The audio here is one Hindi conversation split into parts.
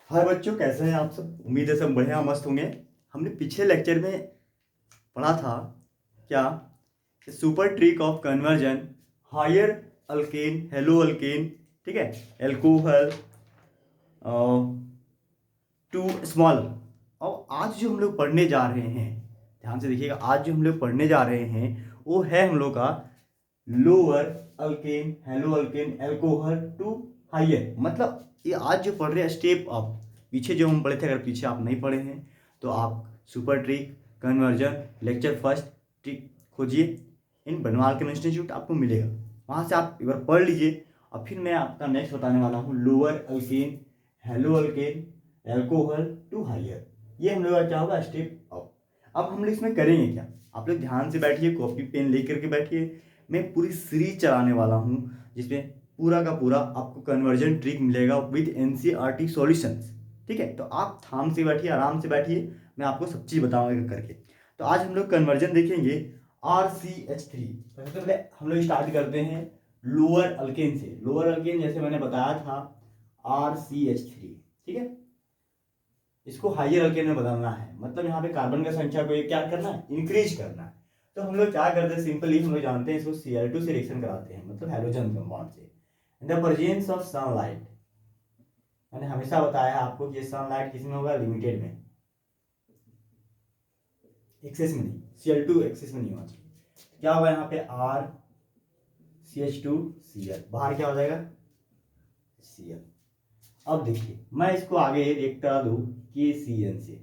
हाय बच्चों, कैसे हैं आप सब। उम्मीद है सब बढ़िया मस्त होंगे। हमने पिछले लेक्चर में पढ़ा था क्या, super trick of conversion higher alkane haloalkane, ठीक है, एल्कोहल टू स्मॉल। और आज जो हम लोग पढ़ने जा रहे हैं, ध्यान से देखिएगा, आज जो हम लोग पढ़ने जा रहे हैं वो है हम लोग का lower alkane haloalkane alcohol to higher. मतलब ये आज जो पढ़ रहे हैं स्टेप अप, पीछे जो हम पढ़े थे, अगर पीछे आप नहीं पढ़े हैं तो आप super trick conversion lecture first trick खोजिए, इन बनवाल के इंस्टीट्यूट आपको मिलेगा, वहाँ से आप एक बार पढ़ लीजिए। और फिर मैं आपका नेक्स्ट बताने वाला हूँ lower alkane haloalkane alcohol to higher. ये हम लोग का क्या होगा, स्टेप अप। अब हम लोग इसमें करेंगे क्या, आप लोग ध्यान से बैठिए, कॉपी पेन लेकर के बैठिए। मैं पूरी सीरीज चलाने वाला हूँ जिसमें पूरा का पूरा आपको कन्वर्जन ट्रिक मिलेगा विद एनसीईआरटी सॉल्यूशंस, ठीक है। तो आप थाम से बैठिए, आराम से बैठिए, मैं आपको सब चीज़ बताऊंगा करके। तो आज हम लोग कन्वर्जन देखेंगे RCH3। सबसे पहले हम लोग स्टार्ट करते हैं लोअर अल्केन से। लोअर अल्केन जैसे मैंने बताया था RCH3, ठीक है। इसको हायर अल्केन में बदलना है, मतलब यहाँ पे कार्बन का संख्या को क्या करना है, इंक्रीज करना है। तो हम लोग क्या करते हैं, सिंपली हम लोग जानते हैं इसको Cl2 से रिएक्शन कराते हैं, मतलब हेलोजन कंपाउंड से। In the presence of sunlight, मैंने हमेशा बताया है आपको कि सनलाइट किस में होगा, लिमिटेड में, एक्सेस में नहीं। Cl2 एक्सेस में नहीं होना चाहिए। क्या होगा यहाँ पे RCH2Cl, बाहर क्या हो जाएगा Cl। अब देखिए, मैं इसको आगे एक करा दूं KCN से।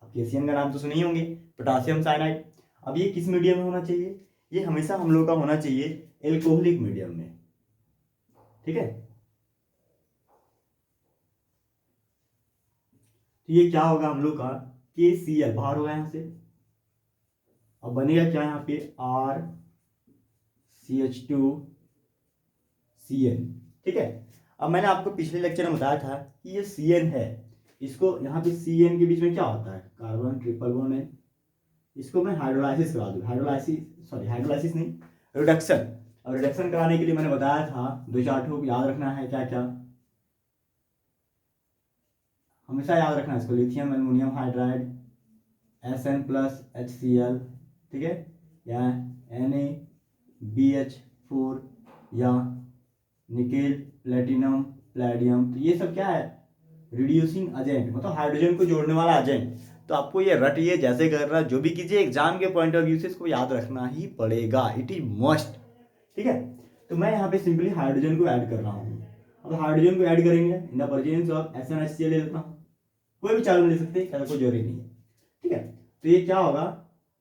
अब KCN का नाम तो सुने ही होंगे, पोटासियम साइनाइड। अब ये किस मीडियम में होना चाहिए, ये हमेशा हम लोग का होना चाहिए एल्कोहलिक मीडियम में, ठीक है। तो ये क्या होगा हम लोग का KCl, बाहर होगा यहाँ से। अब बनेगा क्या यहाँ पे RCH2Cn, ठीक है। अब मैंने आपको पिछले लेक्चर में बताया था कि ये Cn है, इसको यहाँ पे Cn के बीच में क्या होता है, कार्बन ट्रिपल बॉन्ड है। इसको मैं हाइड्रोलाइसिस करा दूँ, हाइड्रोलाइसिस नहीं, रिडक्शन। और रिडक्शन कराने के लिए मैंने बताया था दो चार ठोक याद रखना है, क्या क्या हमेशा याद रखना है इसको, लिथियम एल्युमिनियम हाइड्राइड SN+HCl, ठीक है, या NaBH4, या निकेल प्लेटिनम प्लेडियम। तो ये सब क्या है, रिड्यूसिंग एजेंट, मतलब हाइड्रोजन को जोड़ने वाला एजेंट। तो आपको ये रटिए, जैसे कर रहा जो भी कीजिए, एग्जाम के पॉइंट ऑफ व्यू से इसको याद रखना ही पड़ेगा, इट इज मस्ट, ठीक है। तो मैं यहाँ पे सिंपली हाइड्रोजन को ऐड कर रहा हूँ। अब हाइड्रोजन को ऐड करेंगे in the presence of SnHCl ले लेता हूँ, कोई भी चालू ले सकते हैं, कोई जरूरी नहीं है, ठीक है। तो ये क्या होगा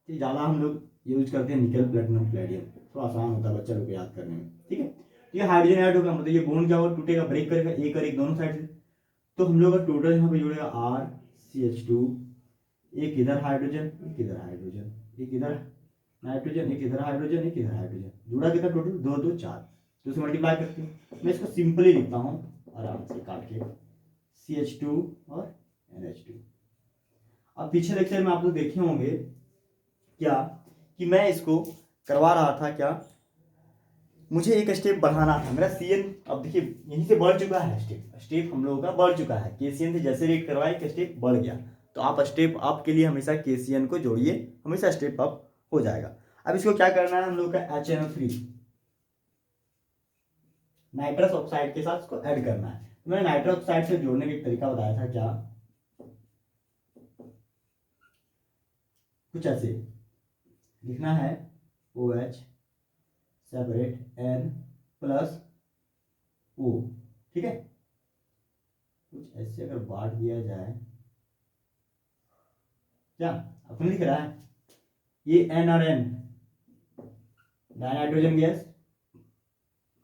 कि ज़्यादा हम लोग यूज करते हैं निकल प्लेटिनम प्लेडियम, थोड़ा आसान होता है बच्चा लोग को याद करने में, ठीक है। तो ये हाइड्रोजन ऐड होगा, मतलब ये बॉन्ड क्या होगा, टूटेगा, ब्रेक करेगा, एक और एक दोनों साइड से। तो हम लोग का टोटल यहाँ पे जुड़ेगा RCH2, एक इधर हाइड्रोजन, एक इधर हाइड्रोजन, एक इधर नाइट्रोजन, एक इधर हाइड्रोजन, एक इधर हाइड्रोजन, जुड़ा कितना टोटल, दो दो चार। तो उसे मल्टीप्लाई करते हैं, मैं इसको सिंपली लिखता हूँ आराम से काट के, CH2 और NH2। अब पीछे लेक्चर में आप लोग देखे होंगे क्या कि मैं इसको करवा रहा था क्या, मुझे एक स्टेप बढ़ाना था मेरा Cn। अब देखिए यहीं से बढ़ चुका है, स्टेप हम लोगों का बढ़ चुका है, KCN से जैसे रेट करवाए एक स्टेप बढ़ गया। तो आप स्टेप अप के लिए हमेशा KCN को जोड़िए, हमेशा स्टेप अप हो जाएगा। अब इसको क्या करना है, हम लोग का HNO3 नाइट्रस ऑक्साइड के साथ इसको ऐड करना है। तो मैंने नाइट्रस ऑक्साइड से जोड़ने का एक तरीका बताया था, क्या कुछ ऐसे लिखना है, OH सेपरेट N+O, ठीक है। कुछ ऐसे अगर बांट दिया जाए, क्या अपने लिख रहा है, ये N और N nitrogen gas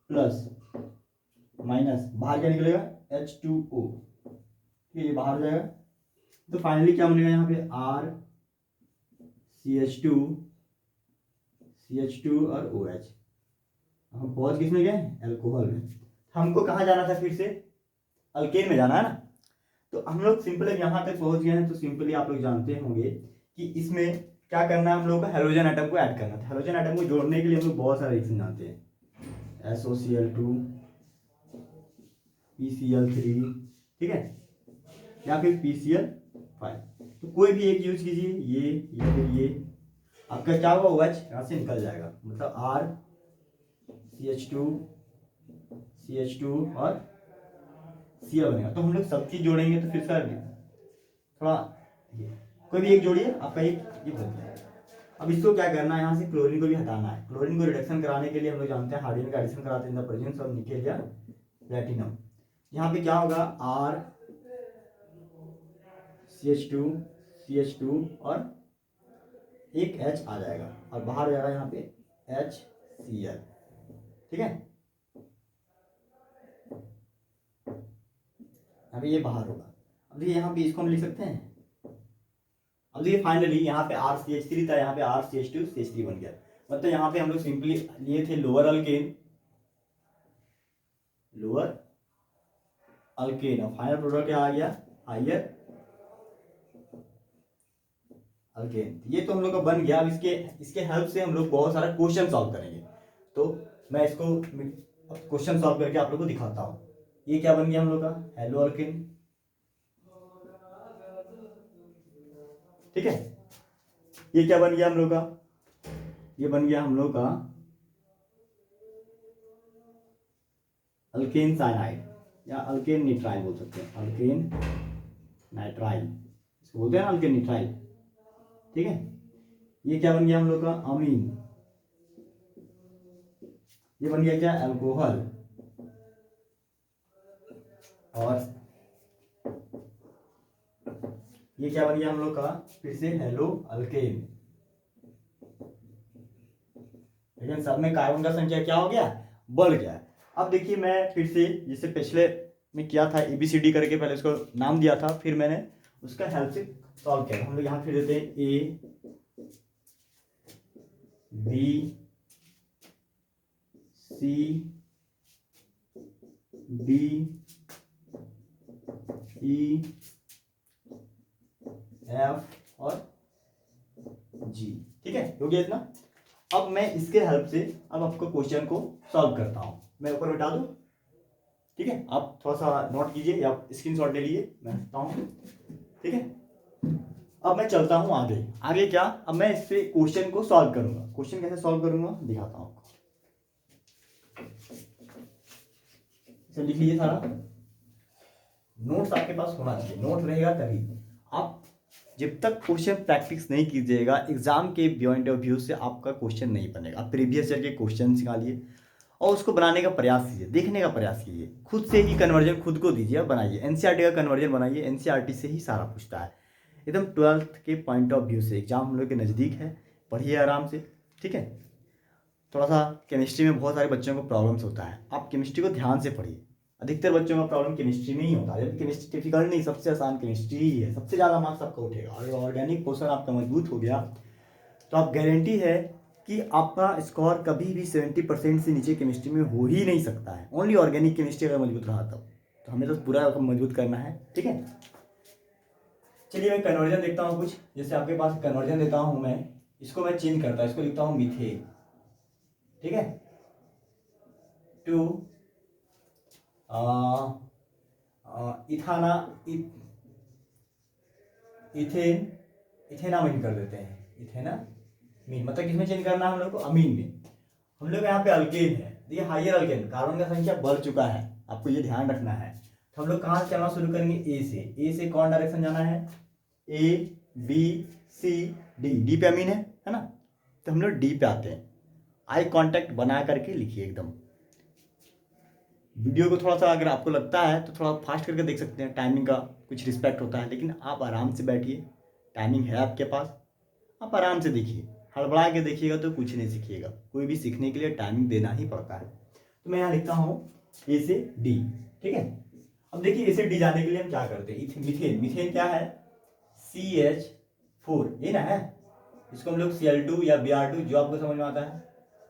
plus minus, बाहर क्या निकलेगा H2O, ठीक है, ये बाहर हो जाएगा। तो फाइनली क्या बनेगा यहाँ पे RCH2 और OH। हम पहुंच किस में गए, एल्कोहल में। हमको कहाँ जाना था, फिर से अल्केन में जाना है ना। तो हम लोग सिंपली यहाँ तक पहुंच गए हैं। तो सिंपली आप लोग जानते होंगे कि इसमें क्या करना है, हम लोग को हेलोजन एटम को ऐड करना था। हेलोजन एटम को जोड़ने के लिए हम लोग बहुत सारे रिएक्शन जानते हैं, SOCl2 PCl3, ठीक है। या फिर PCl5। तो कोई भी एक यूज कीजिए, ये या फिर ये, आपका क्या होगा, OH यहाँ से निकल जाएगा, मतलब RCH2 और Cl बनेगा। तो हम लोग सब चीज जोड़ेंगे तो फिर सर थोड़ा कोई भी एक जोड़िए, आपका एक ये बन जाएगा। अब इसको क्या करना है, यहाँ से क्लोरीन को भी हटाना है। क्लोरीन को रिडक्शन कराने के लिए हम लोग जानते हैं हाइड्रोजन का एडिशन कराते हैं in the presence of nickel या प्लैटिनम। यहाँ पे क्या होगा, RCH2 और एक H आ जाएगा और बाहर जाएगा यहाँ पे HCl। ठीक है, अभी ये बाहर होगा। अभी यहाँ पे इसको हम लिख सकते हैं। अब देखिए फाइनली यहाँ पे RCH3 था, यहाँ पे RCH2CH3 बन गया। मतलब यहाँ पे हम लोग सिंपली लिए थे लोअर अल्केन और फाइनल प्रोडक्ट क्या आ गया, हायर अल्केन। ये तो हम लोग का बन गया। अब इसके हेल्प से हम लोग बहुत सारा क्वेश्चन सॉल्व करेंगे। तो मैं इसको क्वेश्चन सॉल्व करके आप लोग को दिखाता हूँ। ये क्या बन गया हम लोग का, हेलो अल्केन। ठीक है, ये क्या बन गया हम लोग का, ये बन गया हम लोग का अल्केन साइनाइड या अल्केन निट्राइल बोल सकते हैं, अल्केन नाइट्राइल इसको बोलते हैं, अल्केन निट्राइल। ठीक है, ये क्या बन गया हम लोग का, अमीन। ये बन गया क्या, अल्कोहल। और ये क्या बन गया हम लोग का, फिर से हेलो अल्केन। लेकिन सब में कार्बन का संख्या क्या हो गया, बढ़ गया। अब देखिए मैं फिर से जैसे पिछले में किया था ABCD करके, पहले उसको नाम दिया था, फिर मैंने उसका हेल्प से सॉल्व किया। हम लोग यहाँ फिर देते हैं ABCDEF और G। ठीक है, हो गया इतना। अब मैं इसके हेल्प से अब आपको क्वेश्चन को सॉल्व करता हूं। मैं ऊपर मिटा दूं, ठीक है, आप थोड़ा सा नोट कीजिए या स्क्रीनशॉट ले लीजिए, मैं हटता हूं। ठीक है, अब मैं चलता हूं आगे। आगे क्या, अब मैं इससे क्वेश्चन को सॉल्व करूंगा। क्वेश्चन कैसे सॉल्व करूंगा दिखाता हूं आपको। इसे लिख लीजिए सारा। नोट्स आपके पास होना चाहिए, नोट रहेगा तभी। आप जब तक क्वेश्चन प्रैक्टिस नहीं कीजिएगा, एग्जाम के पॉइंट ऑफ व्यू से आपका क्वेश्चन नहीं बनेगा। आप प्रीवियस ईयर के क्वेश्चन निकालिए और उसको बनाने का प्रयास कीजिए, देखने का प्रयास कीजिए, खुद से ही कन्वर्जन खुद को दीजिए और बनाइए। एनसीईआरटी का कन्वर्जन बनाइए, एनसीईआरटी से ही सारा पूछता है एकदम 12th के पॉइंट ऑफ व्यू से। एग्जाम हम लोग के नज़दीक है, पढ़िए आराम से। ठीक है, थोड़ा सा केमिस्ट्री में बहुत सारे बच्चों को प्रॉब्लम्स होता है, आप केमिस्ट्री को ध्यान से पढ़िए। अधिकतर बच्चों का प्रॉब्लम केमिस्ट्री में ही होता है, जबकि केमिस्ट्री डिफिकल्ट नहीं, सबसे आसान केमिस्ट्री ही है। सबसे ज़्यादा मार्क्स आपका उठेगा। और ऑर्गेनिक पोर्शन आपका मजबूत हो गया तो आप गारंटी है कि आपका स्कोर कभी भी 70% से नीचे केमिस्ट्री में हो ही नहीं सकता है। ओनली ऑर्गेनिक केमिस्ट्री अगर मजबूत रहा तब, तो हमें तो पूरा मजबूत करना है। ठीक है, चलिए मैं कन्वर्जन देखता हूँ कुछ। जैसे आपके पास कन्वर्जन देता हूँ मैं, इसको मैं चेंज करता हूँ, इसको लिखता हूँ मीथेन। ठीक है, टू इथाना इथेन इथेनामीन कर देते हैं, इथेनामीन। मतलब किसमें चेंज करना है हम लोग को, अमीन में। हम लोग यहाँ पे अल्केन है, देखिए हाइयर अल्केन, कार्बन का संख्या बढ़ चुका है, आपको ये ध्यान रखना है। तो हम लोग कहाँ से चलना शुरू करेंगे, ए से कौन डायरेक्शन जाना है, ABCD, डी पे अमीन है ना। तो हम लोग डी पे आते हैं। आई कांटेक्ट बना करके लिखिए एकदम। वीडियो को थोड़ा सा अगर आपको लगता है तो थोड़ा फास्ट करके देख सकते हैं, टाइमिंग का कुछ रिस्पेक्ट होता है, लेकिन आप आराम से बैठिए, टाइमिंग है आपके पास, आप आराम से देखिए। हड़बड़ा के देखिएगा तो कुछ नहीं सीखिएगा। कोई भी सीखने के लिए टाइमिंग देना ही पड़ता है। तो मैं यहाँ लिखता हूँ A से D। ठीक है, अब देखिए A से D जाने के लिए हम क्या करते हैं, मीथेन। मीथेन क्या है, CH4, ये ना है। इसको हम लोग Cl2 या Br2 जो आपको समझ में आता है।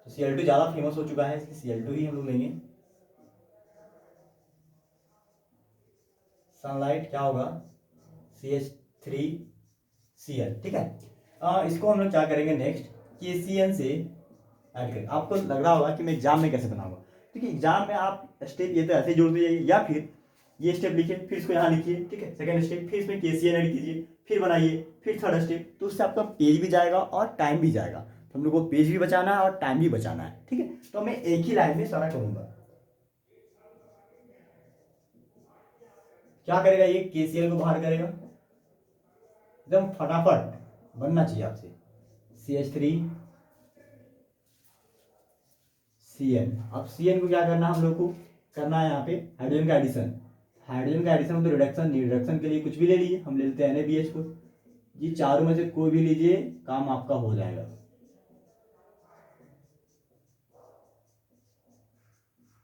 तो Cl2 ज़्यादा फेमस हो चुका है, इसलिए Cl2 ही हम लोग लेंगे। सनलाइट क्या होगा, CH3Cl। ठीक है, इसको हम लोग क्या करेंगे नेक्स्ट, कि CN से ऐड करें। आपको लग रहा होगा कि मैं एग्जाम में कैसे बनाऊंगा, क्योंकि एग्जाम में आप स्टेप ये तो ऐसे जोड़ दीजिए, या फिर ये स्टेप लिखिए, फिर इसको यहाँ लिखिए, ठीक है। सेकंड स्टेप, फिर इसमें KCl ऐड कीजिए, फिर बनाइए, फिर थर्ड स्टेप। तो उससे आपका पेज भी जाएगा और टाइम भी जाएगा। तो हम लोग को पेज भी बचाना है और टाइम भी बचाना है, ठीक है। तो मैं एक ही लाइन में सारा करूंगा। क्या करेगा ये, KCl को बाहर करेगा, एकदम फटाफट बनना चाहिए आपसे। CH3 Cn। अब Cn को क्या करना है हम लोग को, करना है यहाँ पे हाइड्रोजन का एडिशन। हाइड्रोजन का एडिशन मतलब रिडक्शन, रिडक्शन के लिए कुछ भी ले लीजिए, हम ले लेते हैं NaBH को। ये चारों में से कोई भी लीजिए, काम आपका हो जाएगा,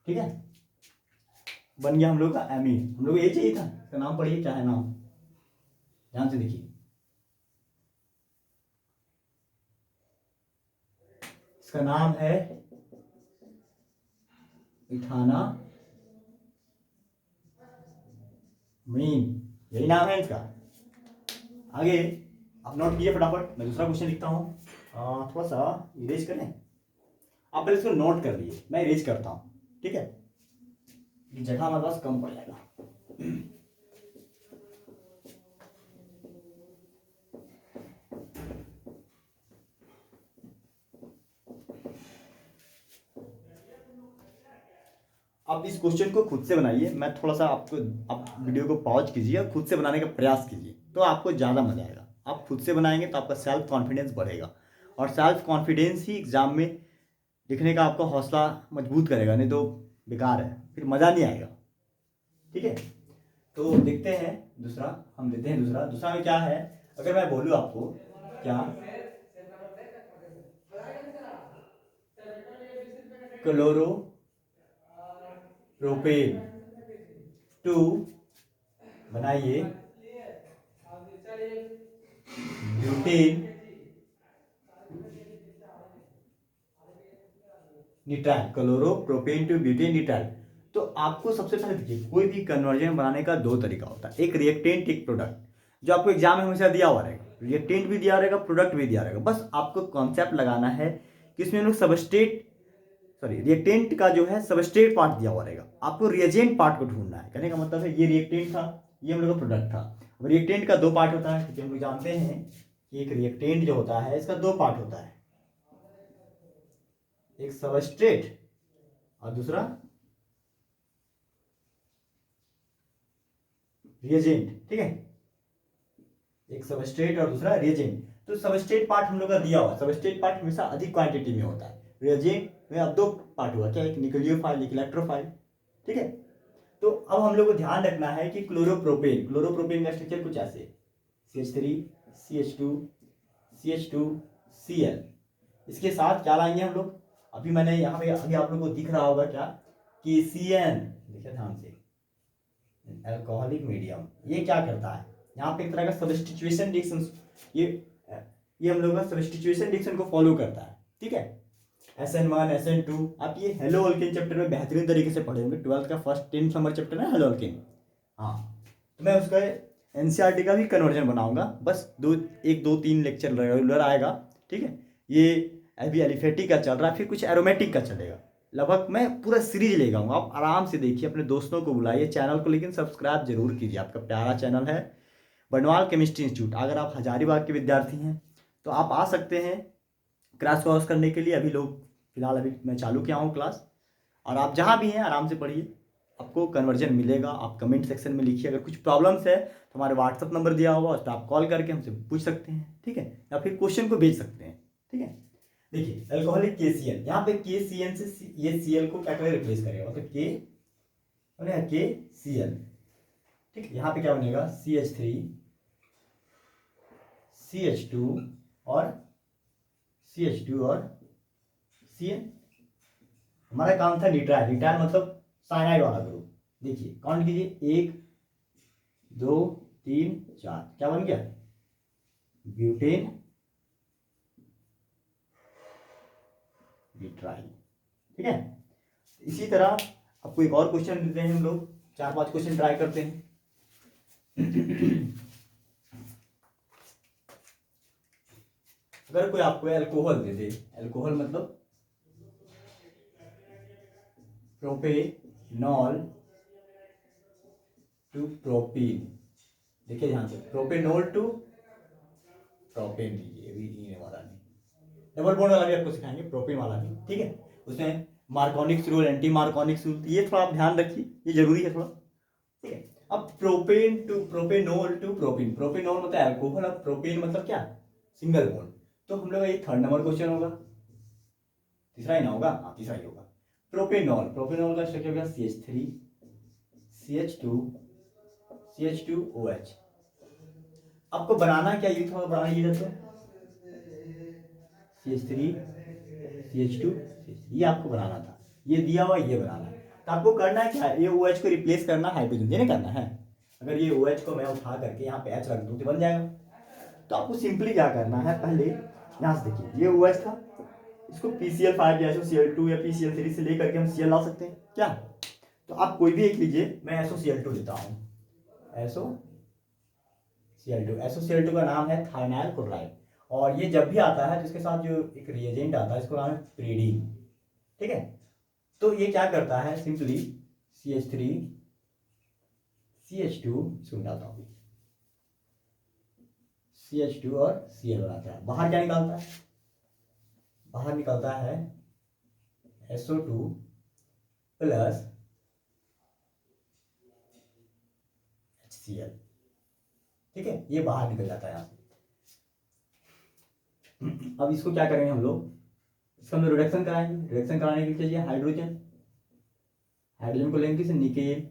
ठीक है। बन गया हम लोग का एमीन। हम लोग को यही चाहिए था। इसका नाम पढ़िए, क्या है नाम, ध्यान से देखिए। इसका नाम है इथाना मीन, यही नाम है इसका। आगे आप नोट कीजिए फटाफट, मैं दूसरा क्वेश्चन लिखता हूँ। थोड़ा सा इरेज करें, आप पहले इसको नोट कर लीजिए, मैं इरेज करता हूँ, ठीक है। जगह हमारे पास कम पड़ जाएगा। आप इस क्वेश्चन को खुद से बनाइए, मैं थोड़ा सा आपको, आप वीडियो को पॉज कीजिए और खुद से बनाने का प्रयास कीजिए, तो आपको ज़्यादा मजा आएगा। आप खुद से बनाएंगे तो आपका सेल्फ कॉन्फिडेंस बढ़ेगा, और सेल्फ कॉन्फिडेंस ही एग्जाम में लिखने का आपका हौसला मजबूत करेगा, नहीं तो बेकार है, फिर मज़ा नहीं आएगा, ठीक है। तो देखते हैं दूसरा, हम लेते हैं दूसरा। दूसरा में क्या है, अगर मैं बोलूँ आपको, क्या क्लोरो प्रोपेन टू बनाइए butanenitrile, chloropropane two butanenitrile. तो आपको सबसे पहले देखिए, कोई भी कन्वर्जन बनाने का दो तरीका होता है, एक रिएक्टेंट, एक प्रोडक्ट, जो आपको एग्जाम में हमेशा दिया हुआ रहेगा। रिएक्टेंट भी दिया रहेगा, प्रोडक्ट भी दिया रहेगा, बस आपको कॉन्सेप्ट लगाना है कि इसमें हम लोग सबस्ट्रेट, सॉरी रिएक्टेंट का जो है सबस्ट्रेट पार्ट दिया हुआ रहेगा, आपको रिएजेंट पार्ट को ढूंढना है। कहने का मतलब है ये रिएक्टेंट था, ये हम लोग का प्रोडक्ट था। अब रिएक्टेंट का दो पार्ट होता है, क्योंकि हम लोग जानते हैं कि एक रिएक्टेंट जो होता है इसका दो पार्ट होता है, एक सबस्ट्रेट और दूसरा रिएजेंट, ठीक है। एक सबस्ट्रेट और दूसरा रिएजेंट। तो सबस्ट्रेट पार्ट हम लोग का दिया हुआ, सबस्ट्रेट पार्ट हमेशा अधिक क्वांटिटी में होता है। रिएजेंट में अब दो पार्ट हुआ, क्या, एक न्यूक्लियोफाइल, एक इलेक्ट्रोफाइल, ठीक है। तो अब हम लोग को ध्यान रखना है कि क्लोरोप्रोपेन, क्लोरोप्रोपेन का स्ट्रक्चर कुछ ऐसे, CH3 CH2 CH2 Cl। इसके साथ क्या लाएंगे हम लोग, अभी मैंने यहाँ पे, अभी आप लोग को दिख रहा होगा क्या कि CN, देखिए ध्यान से, अल्कोहलिक मीडियम, ये क्या करता है, यहाँ पे एक तरह का सब्स्टिट्यूशन रिएक्शन, ये हम लोग का सब्स्टिट्यूशन रिएक्शन को फॉलो करता है, ठीक है। SN1 SN2, आप ये हेलो अल्केन चैप्टर में बेहतरीन तरीके से पढ़े होंगे, 12th का फर्स्ट 10 नंबर चैप्टर है हेलो अल्केन। हाँ, तो मैं उसका NCERT का भी कन्वर्जन बनाऊंगा, बस एक दो तीन लेक्चर रेगुलर आएगा, ठीक है। ये अभी एलिफेटिक का चल रहा है, फिर कुछ एरोमेटिक का चलेगा, लगभग मैं पूरा सीरीज ले जाऊंगा। आप आराम से देखिए, अपने दोस्तों को बुलाइए, चैनल को लेकिन सब्सक्राइब जरूर कीजिए, आपका प्यारा चैनल है बर्नवाल केमिस्ट्री इंस्टीट्यूट। अगर आप हजारीबाग के विद्यार्थी हैं तो आप आ सकते हैं क्रैश कोर्स करने के लिए। अभी लोग फिलहाल, अभी मैं चालू किया हूँ क्लास, और आप जहाँ भी हैं आराम से पढ़िए, आपको कन्वर्जन मिलेगा। आप कमेंट सेक्शन में लिखिए, अगर कुछ प्रॉब्लम्स है तो हमारे व्हाट्सअप नंबर दिया हुआ, उस पर आप कॉल करके हमसे पूछ सकते हैं, ठीक है, या फिर क्वेश्चन को भेज सकते हैं, ठीक है। देखिए अल्कोहलिक KCl, यहाँ पे KCN से ये Cl को क्या करें, रिप्लेस करेगा, मतलब KCl, ठीक है। यहाँ पे क्या बनेगा, CH3 CH2 और Cn। हमारा काम था निट्राइल, निट्राइल मतलब साइनाइड वाला ग्रुप। देखिए काउंट कीजिए, 1 2 3 4, क्या बन गया, ब्यूटेन निट्राइल, ठीक है। इसी तरह आपको एक और क्वेश्चन देते हैं हम लोग, 4-5 क्वेश्चन ट्राई करते हैं। अगर कोई आपको अल्कोहल दे दे, अल्कोहल मतलब प्रोपेनॉल टू प्रोपीन। देखिए ध्यान से, प्रोपेनॉल टू प्रोपेन लीजिए, ये भी ई वाला नहीं, डबल बॉन्ड वाला भी आपको सिखाएंगे, प्रोपेन वाला भी, ठीक है। उसमें मार्कोनिक्स रूल, एंटी मार्कोनिक्स रूल, ये थोड़ा आप ध्यान रखिए, ये जरूरी है थोड़ा, ठीक है। अब propane to propanol to propene, propanol मतलब अल्कोहल, अब प्रोपेन मतलब क्या, सिंगल बॉन्ड। तो हम लोग ये 3rd नंबर क्वेश्चन होगा, तीसरा ही ना होगा, हाँ तीसरा ही होगा। प्रोपेनॉल, प्रोपेनॉल का स्ट्रक्चर होगा CH3 CH2 CH2OH। आपको बनाना क्या, ये थोड़ा बनाना, ये तो CH3 CH2 ये आपको बनाना था, ये दिया हुआ ये बनाना है। तो आपको करना है क्या, ये OH को रिप्लेस करना, हाइड्रोजन देने करना है। अगर ये OH को मैं उठा करके यहाँ पे H रख दूँ तो बन जाएगा। तो आपको सिंपली क्या करना है, पहले यहाँ से देखिए, ये OH था, इसको PCl5 या SOCl2 या PCl3 से लेकर के हम Cl ला सकते हैं क्या। तो आप कोई भी एक लीजिए, मैं SOCl2 लेता हूँ, SOCl2 का नाम है थाइनाइल क्लोराइड। और ये जब भी आता है तो इसके साथ जो एक रिएजेंट आता है, इसको नाम है प्रीडीन, ठीक है। तो ये क्या करता है, सिंपली CH3 CH2, इसको मिटाता हूँ, CH2 और Cl बनाता है। बाहर क्या निकालता है, बाहर निकलता है SO2 प्लस HCl, ठीक है, ये बाहर निकल जाता है यहाँ से। अब इसको क्या करेंगे हम लोग, इसका हम रिडक्शन कराएंगे। रिडक्शन कराने के लिए चाहिए हाइड्रोजन, हाइड्रोजन को लेंगे किसे, निकेल,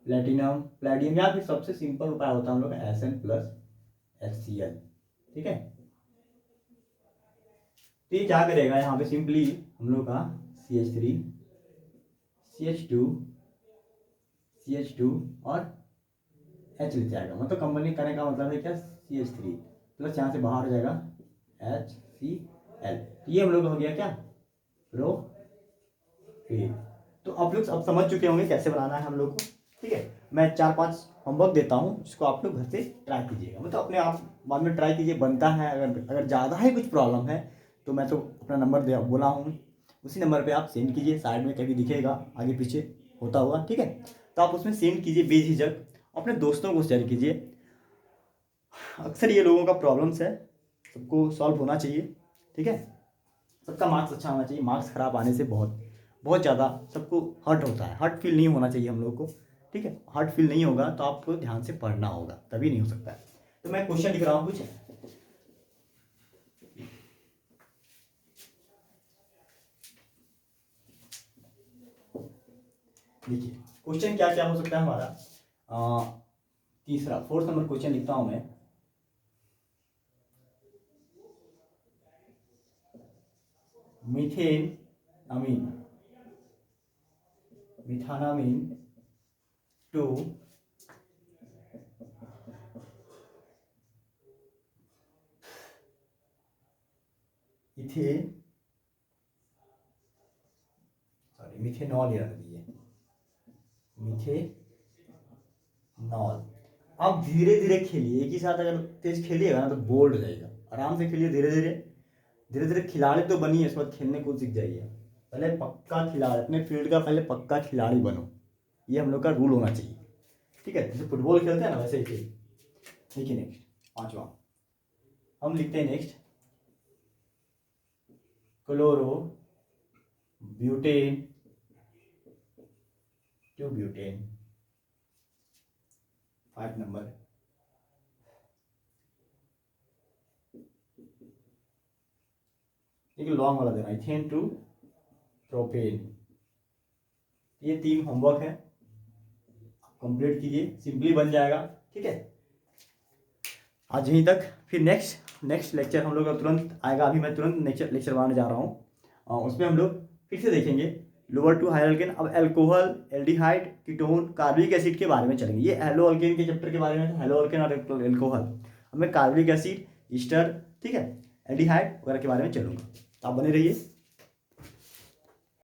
प्लेटिनम, प्लेडियम, या फिर सबसे सिंपल उपाय होता है हम लोग Sn प्लस HCl, ठीक है। तो ये क्या करेगा, यहाँ पे सिंपली हम लोग का CH3 CH2 CH2 और H ले जाएगा, मतलब कंबाइन करने का मतलब है क्या, CH3 प्लस यहाँ से बाहर हो जाएगा HCl। तो ये हम लोग हो गया क्या, प्रोपेन। तो आप लोग अब समझ चुके होंगे कैसे बनाना है हम लोग को, ठीक है। मैं 4-5 होमवर्क देता हूँ, जिसको आप लोग घर से ट्राई कीजिएगा, मतलब अपने आप बाद में ट्राई कीजिए, बनता है। अगर ज़्यादा ही कुछ प्रॉब्लम है तो मैं तो अपना नंबर दे बोला हूँ, उसी नंबर पे आप सेंड कीजिए, साइड में कभी दिखेगा आगे पीछे होता हुआ, ठीक है। तो आप उसमें सेंड कीजिए बेझिझक, अपने दोस्तों को शेयर कीजिए। अक्सर ये लोगों का प्रॉब्लम्स है, सबको सॉल्व होना चाहिए, ठीक है। सबका मार्क्स अच्छा होना चाहिए, मार्क्स खराब आने से बहुत बहुत ज़्यादा सबको हर्ट होता है, हर्ट फील नहीं होना चाहिए हम लोग को, ठीक है। हर्ट फील नहीं होगा तो आपको ध्यान से पढ़ना होगा, तभी नहीं हो सकता है। तो मैं क्वेश्चन लिख रहा हूँ कुछ, देखिए क्वेश्चन क्या क्या हो सकता है हमारा। तीसरा 4th नंबर क्वेश्चन लिखता हूँ मैं, मीथेन अमीन, मिथानामीन टू मिथेनॉल, ये रख दीजिए मिथेनॉल। आप धीरे धीरे खेलिए, एक ही साथ अगर तेज खेलिएगा ना तो बोल्ड हो जाएगा, आराम से खेलिए, धीरे धीरे धीरे धीरे। खिलाड़ी तो बनिए, इस बाद खेलने को सीख जाइए, पहले पक्का खिलाड़ी, अपने फील्ड का पहले पक्का खिलाड़ी बनो, ये हम लोग का रूल होना चाहिए, ठीक है। जैसे फुटबॉल खेलते हैं ना वैसे ही खेल। देखिए नेक्स्ट 5वां हम लिखते हैं, next chloro butane two butane, 5 number. एक लॉन्ग वाला देना, इथेन टू प्रोपेन। ये 3 होमवर्क है, कंप्लीट कीजिए, सिंपली बन जाएगा, ठीक है। आज यहीं तक, फिर नेक्स्ट लेक्चर हम लोग का तुरंत आएगा। अभी मैं तुरंत नेक्स्ट लेक्चर बनाने जा रहा हूँ, उसमें हम लोग फिर से देखेंगे लोअर टू हायर अल्केन। अब alcohol, aldehyde, ketone, carbonic acid के बारे में चलेंगे। ये हेलो अल्केन के चैप्टर के बारे में, हेलो अल्केन और एल्कोहल। अब मैं कार्बोनिक एसिड, ईस्टर, ठीक है, एल्डिहाइड वगैरह के बारे में चलूँगा। तो आप बने रहिए।